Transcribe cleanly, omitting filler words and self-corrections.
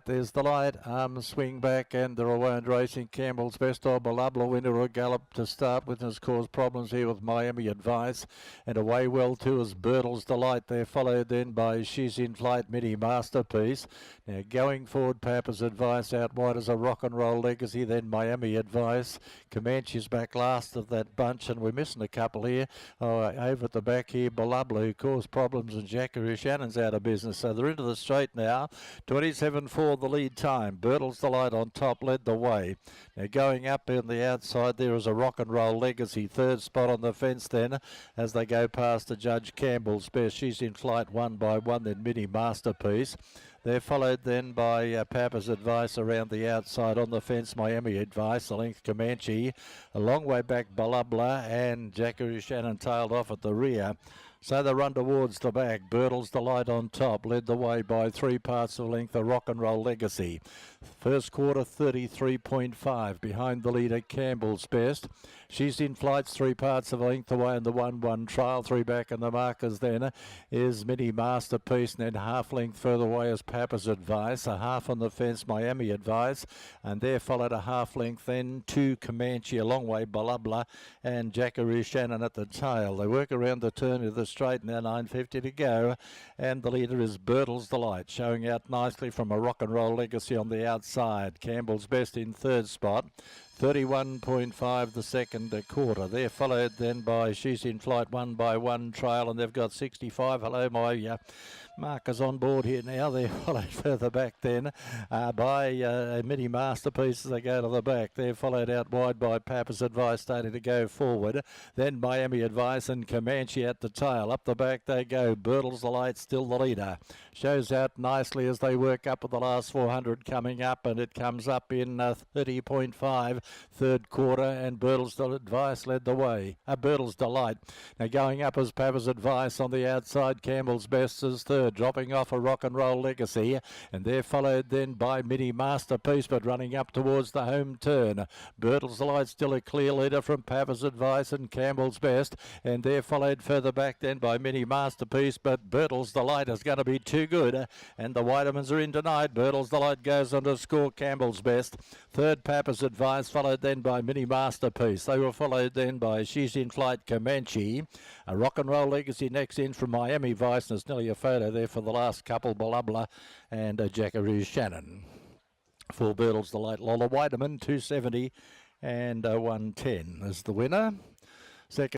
There's the light, swing back, and the Rowan Racing. Campbell's Best or Balubla winner a gallop to start with has caused problems here with Miami Advice. And away well too is Birtle's Delight. They're followed then by She's in Flight, Mini Masterpiece. Now going forward, Papa's Advice out wide as a Rock and Roll Legacy, then Miami Advice. Comanche's back last of that bunch, and we're missing a couple here. Over at the back here, Balubla, who caused problems, and Jackaroo Shannon's out of business. So they're into the straight now. 27-4 the lead time. Birtle's Delight on top led the way. Now going up on the outside there is a Rock and Roll Legacy. Third spot on the fence then as they go past the Judge Campbell's Best. She's in Flight 1 by 1, then Mini Masterpiece. They're followed then by Papa's Advice around the outside. On the fence, Miami Advice, the length Comanche. A long way back, Balubla, and Jackaroo Shannon tailed off at the rear. So they run towards the back. Birtle's Delight on top, led the way by 3 parts of length, a Rock and Roll Legacy. First quarter, 33.5. Behind the leader, Campbell's Best. She's in Flight's 3 parts of length away in the 1-1 trial. 3 back, and the markers then is Mini Masterpiece, and then half length further away is Papa's Advice. A half on the fence, Miami Advice, and there followed a half length then 2 Comanche, a long way, Balubla, and Jackaroo Shannon at the tail. They work around the turn of the straight now, 9:50 to go, and the leader is Birtle's Delight, showing out nicely from a Rock and Roll Legacy on the outside. Campbell's Best in third spot. 31.5 the second quarter. They're followed then by She's in Flight 1 by 1 trail, and they've got 65. Hello, my markers on board here now. They're followed further back then by Mini Masterpiece as they go to the back. They're followed out wide by Papa's Advice, starting to go forward. Then Miami Advice and Comanche at the tail. Up the back they go. Birtle's Delight still the leader. Shows out nicely as they work up with the last 400 coming up, and it comes up in 30.5 third quarter, and Birtle's Advice led the way. Birtle's Delight. Now going up as Papa's Advice on the outside. Campbell's Best is third, dropping off a Rock and Roll Legacy, and they're followed then by Mini Masterpiece, but running up towards the home turn. Birtle's Delight still a clear leader from Papa's Advice and Campbell's Best, and they're followed further back then by Mini Masterpiece, but Birtle's Delight is going to be too good, and the Whitemans are in tonight. Birtle's Delight goes on to score Campbell's Best. Third, Papa's Advice, followed then by Mini Masterpiece. They were followed then by She's in Flight, Comanche. A Rock and Roll Legacy next in from Miami Vice, and there's nearly a photo there for the last couple, Balubla and Jackaroo Shannon. For Birtle's Delight, Lola Whiteman, 270 and 110 is the winner. Second